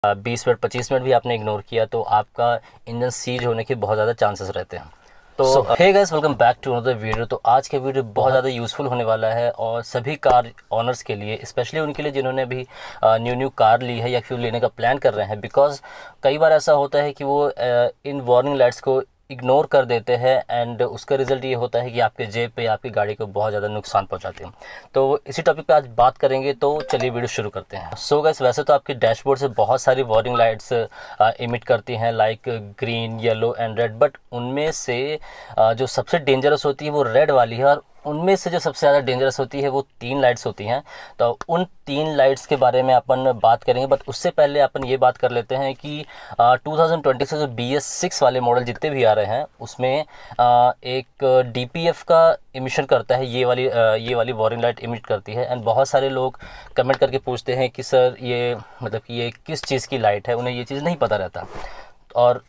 20 minute 25 minute भी आपने ignore किया तो आपका इंजन सीज होने के बहुत ज़्यादा चांसेस रहते हैं। तो hey guys, welcome back to another video. तो आज के वीडियो बहुत ज़्यादा यूज़फुल होने वाला है और सभी कार ऑनर्स के लिए, स्पेशली उनके लिए जिन्होंने अभी न्यू कार ली है या फिर लेने का प्लान कर रहे हैं। बिकॉज कई बार ऐसा होता है कि वो इन वार्निंग लाइट्स को इग्नोर कर देते हैं एंड उसका रिजल्ट ये होता है कि आपके जेब पे आपकी गाड़ी को बहुत ज़्यादा नुकसान पहुंचाते हैं। तो इसी टॉपिक पे आज बात करेंगे, तो चलिए वीडियो शुरू करते हैं। सो गाइस, वैसे तो आपके डैशबोर्ड से बहुत सारी वार्निंग लाइट्स इमिट करती हैं, like green, yellow and red, but उनमें से जो सबसे डेंजरस होती है वो रेड वाली है। और उनमें से जो सबसे ज़्यादा डेंजरस होती है वो 3 लाइट्स होती हैं। तो उन 3 लाइट्स के बारे में अपन बात करेंगे, बट उससे पहले अपन ये बात कर लेते हैं कि 2020 से जो BS6 वाले मॉडल जितने भी आ रहे हैं उसमें एक DPF का इमिशन करता है, ये वाली वार्निंग लाइट इमिट करती है। एंड बहुत सारे लोग कमेंट करके पूछते हैं कि सर ये मतलब कि ये किस चीज़ की लाइट है, उन्हें ये चीज़ नहीं पता रहता और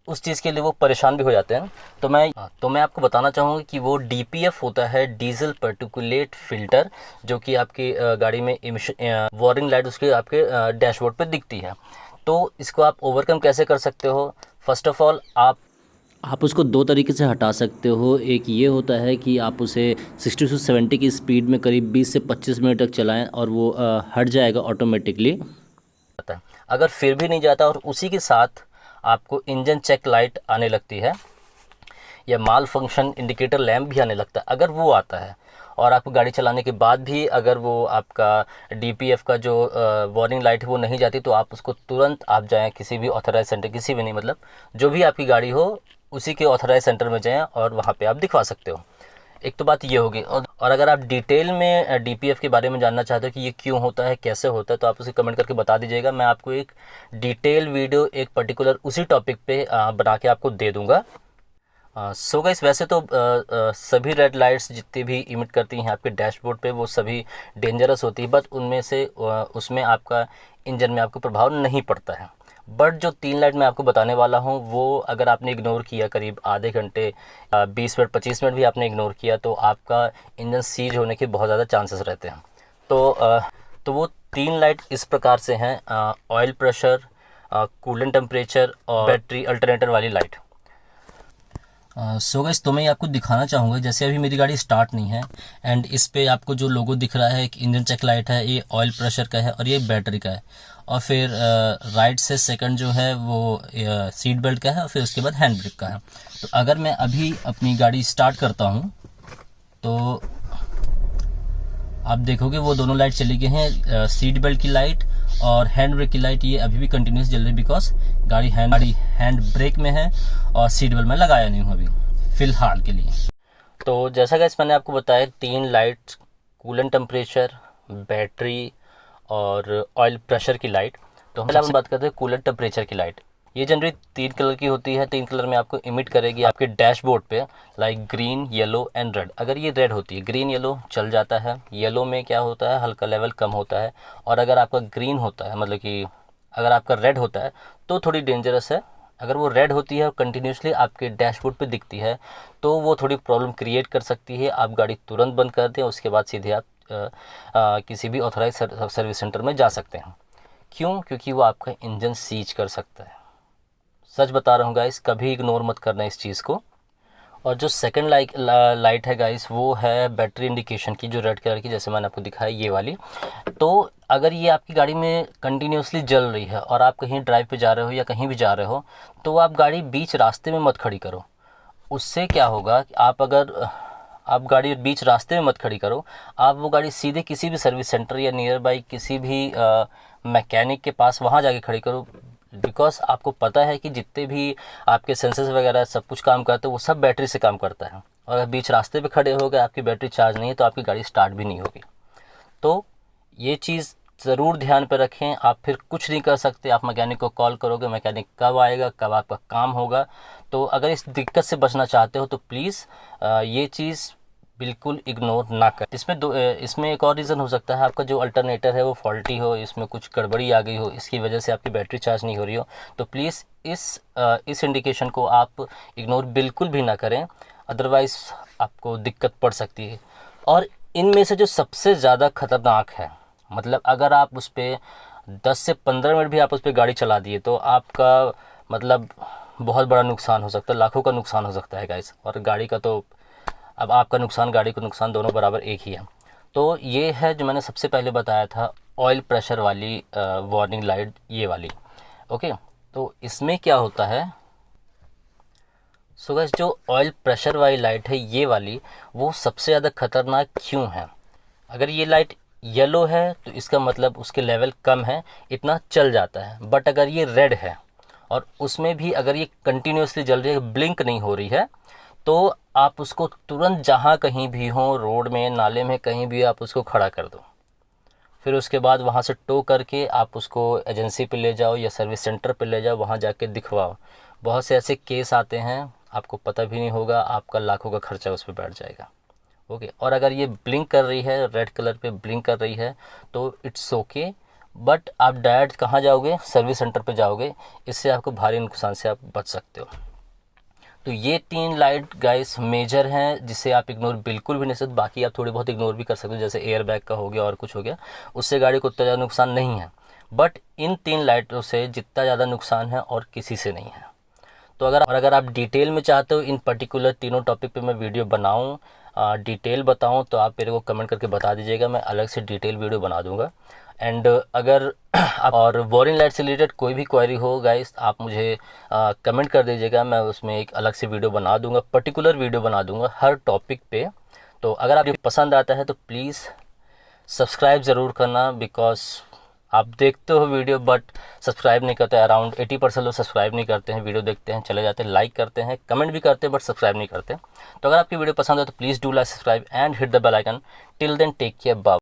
उस चीज़ के लिए वो परेशान भी हो जाते हैं। तो मैं आपको बताना चाहूँगा कि वो DPF होता है, डीजल पार्टिकुलेट फ़िल्टर, जो कि आपकी गाड़ी में इमिशन वार्निंग लाइट उसके आपके डैशबोर्ड पे दिखती है। तो इसको आप ओवरकम कैसे कर सकते हो? फर्स्ट ऑफ ऑल आप उसको दो तरीके से हटा सकते हो। एक ये होता है कि आप उसे 60 से 70 की स्पीड में करीब 20 से 25 मिनट तक चलाएं और वो हट जाएगा ऑटोमेटिकली। अगर फिर भी नहीं जाता और उसी के साथ आपको इंजन चेक लाइट आने लगती है या माल फंक्शन इंडिकेटर लैम्प भी आने लगता है, अगर वो आता है और आपको गाड़ी चलाने के बाद भी अगर वो आपका DPF का जो वार्निंग लाइट है वो नहीं जाती, तो आप उसको तुरंत आप जाएं किसी भी ऑथराइज सेंटर, किसी भी नहीं मतलब जो भी आपकी गाड़ी हो उसी के ऑथराइज सेंटर में जाएं और वहाँ पे आप दिखवा सकते हो। एक तो बात ये होगी। और अगर आप डिटेल में DPF के बारे में जानना चाहते हो कि ये क्यों होता है, कैसे होता है, तो आप उसे कमेंट करके बता दीजिएगा। मैं आपको एक डिटेल वीडियो एक पर्टिकुलर उसी टॉपिक पे बना के आपको दे दूंगा। सो गाइस, वैसे तो सभी रेड लाइट्स जितनी भी इमिट करती हैं आपके डैशबोर्ड पे वो सभी डेंजरस होती है, बट उनमें से उसमें आपका इंजन में आपको प्रभाव नहीं पड़ता है। बट जो 3 लाइट मैं आपको बताने वाला हूँ वो अगर आपने इग्नोर किया करीब आधे घंटे 20 मिनट 25 मिनट भी आपने इग्नोर किया तो आपका इंजन सीज होने के बहुत ज़्यादा चांसेस रहते हैं। तो वो 3 लाइट इस प्रकार से हैं: ऑयल प्रेशर, कूलेंट टेम्परेचर और बैटरी अल्टरनेटर वाली लाइट। सो गाइस, तो मैं ये आपको दिखाना चाहूँगा। जैसे अभी मेरी गाड़ी स्टार्ट नहीं है एंड इस पे आपको जो लोगो दिख रहा है, एक इंजन चेक लाइट है, ये ऑयल प्रेशर का है और ये बैटरी का है। और फिर राइट से सेकंड जो है वो सीट बेल्ट का है और फिर उसके बाद हैंड ब्रेक का है। तो अगर मैं अभी अपनी गाड़ी स्टार्ट करता हूँ तो आप देखोगे वो दोनों लाइट चली गई हैं, सीट बेल्ट की लाइट और हैंड ब्रेक की लाइट, ये अभी भी कंटिन्यूस जल रही है बिकॉज गाड़ी हैंड ब्रेक में है और सीट बेल्ट में लगाया नहीं हूँ अभी फिलहाल के लिए। तो जैसा कि मैंने आपको बताया 3 लाइट, कूलेंट टेम्परेचर, बैटरी और ऑयल प्रेशर की लाइट। तो हम बात करते हैं कूलेंट टेम्परेचर की लाइट। ये जनरली 3 कलर की होती है। 3 कलर में आपको इमिट करेगी आपके डैशबोर्ड पे, like green, yellow and red. अगर ये रेड होती है, ग्रीन येलो चल जाता है, येलो में क्या होता है हल्का लेवल कम होता है, और अगर आपका ग्रीन होता है मतलब कि अगर आपका रेड होता है तो थोड़ी डेंजरस है। अगर वो रेड होती है और कंटिन्यूसली आपके डैशबोर्ड पे दिखती है तो वो थोड़ी प्रॉब्लम क्रिएट कर सकती है। आप गाड़ी तुरंत बंद कर दें, उसके बाद सीधे आप किसी भी ऑथराइज सर्विस सेंटर में जा सकते हैं। क्यों? क्योंकि वो आपका इंजन सीज कर सकता है। सच बता रहा हूँ गाइस, कभी इग्नोर मत करना इस चीज़ को। और जो सेकंड लाइट है गाइस वो है बैटरी इंडिकेशन की, जो रेड कलर की, जैसे मैंने आपको दिखाया ये वाली। तो अगर ये आपकी गाड़ी में कंटिन्यूसली जल रही है और आप कहीं ड्राइव पे जा रहे हो या कहीं भी जा रहे हो तो आप गाड़ी बीच रास्ते में मत खड़ी करो। उससे क्या होगा कि आप गाड़ी बीच रास्ते में मत खड़ी करो, आप वो गाड़ी सीधे किसी भी सर्विस सेंटर या नियर बाई किसी भी मैकेनिक के पास वहाँ जाके खड़ी करो। बिकॉज आपको पता है कि जितने भी आपके सेंसर्स वगैरह सब कुछ काम करते हैं वो सब बैटरी से काम करता है, और अगर बीच रास्ते पे खड़े हो गए, आपकी बैटरी चार्ज नहीं है, तो आपकी गाड़ी स्टार्ट भी नहीं होगी। तो ये चीज़ ज़रूर ध्यान पे रखें। आप फिर कुछ नहीं कर सकते, आप मैकेनिक को कॉल करोगे, मैकेनिक कब आएगा, कब आपका काम होगा। तो अगर इस दिक्कत से बचना चाहते हो तो प्लीज़ ये चीज़ बिल्कुल इग्नोर ना कर। इसमें एक और रीज़न हो सकता है, आपका जो अल्टरनेटर है वो फॉल्टी हो, इसमें कुछ गड़बड़ी आ गई हो, इसकी वजह से आपकी बैटरी चार्ज नहीं हो रही हो। तो प्लीज़ इस इंडिकेशन को आप इग्नोर बिल्कुल भी ना करें, अदरवाइज़ आपको दिक्कत पड़ सकती है। और इनमें से जो सबसे ज़्यादा ख़तरनाक है, मतलब अगर आप उस पर 10 से 15 मिनट भी आप उस पर गाड़ी चला दिए तो आपका मतलब बहुत बड़ा नुकसान हो सकता है, लाखों का नुकसान हो सकता है गाइस। और गाड़ी का तो अब आपका नुकसान गाड़ी का नुकसान दोनों बराबर एक ही है। तो ये है जो मैंने सबसे पहले बताया था, ऑयल प्रेशर वाली वार्निंग लाइट, ये वाली। ओके, तो इसमें क्या होता है, सो गाइस जो ऑयल प्रेशर वाली लाइट है ये वाली, वो सबसे ज़्यादा खतरनाक क्यों है? अगर ये लाइट येलो है तो इसका मतलब उसके लेवल कम है, इतना चल जाता है। बट अगर ये रेड है और उसमें भी अगर ये कंटिन्यूसली जल रही है, ब्लिंक नहीं हो रही है, तो आप उसको तुरंत जहाँ कहीं भी हो, रोड में, नाले में, कहीं भी आप उसको खड़ा कर दो। फिर उसके बाद वहाँ से टो करके आप उसको एजेंसी पे ले जाओ या सर्विस सेंटर पे ले जाओ, वहाँ जाके दिखवाओ। बहुत से ऐसे केस आते हैं, आपको पता भी नहीं होगा, आपका लाखों का खर्चा उस पर बैठ जाएगा। ओके, और अगर ये ब्लिंक कर रही है, रेड कलर पे ब्लिंक कर रही है, तो इट्स ओके। बट आप डायरेक्ट कहाँ जाओगे? सर्विस सेंटर पे जाओगे। इससे आपको भारी नुकसान से आप बच सकते हो। तो ये 3 लाइट गाइस मेजर हैं, जिसे आप इग्नोर बिल्कुल भी नहीं सकते। बाकी आप थोड़ी बहुत इग्नोर भी कर सकते हो, जैसे एयर बैग का हो गया और कुछ हो गया, उससे गाड़ी को उतना ज़्यादा नुकसान नहीं है। बट इन 3 लाइटों से जितना ज़्यादा नुकसान है और किसी से नहीं है। तो अगर आप डिटेल में चाहते हो इन पर्टिकुलर तीनों टॉपिक पे मैं वीडियो बनाऊं, डिटेल बताऊं, तो आप मेरे को कमेंट करके बता दीजिएगा, मैं अलग से डिटेल वीडियो बना दूंगा। एंड अगर और वार्निंग लाइट से रिलेटेड कोई भी क्वेरी हो गाइस, आप मुझे कमेंट कर दीजिएगा, मैं उसमें एक अलग से वीडियो बना दूंगा, पर्टिकुलर वीडियो बना दूंगा हर टॉपिक पे। तो अगर आपको पसंद आता है तो प्लीज़ सब्सक्राइब ज़रूर करना, बिकॉज आप देखते हो वीडियो बट सब्सक्राइब नहीं करते। अराउंड 80% लोग सब्सक्राइब नहीं करते हैं, वीडियो देखते हैं, चले जाते हैं, लाइक करते हैं, कमेंट भी करते हैं, बट सब्सक्राइब नहीं करते। तो अगर आपकी वीडियो पसंद है तो please do like, subscribe and hit the bell icon. Till then take care, bye.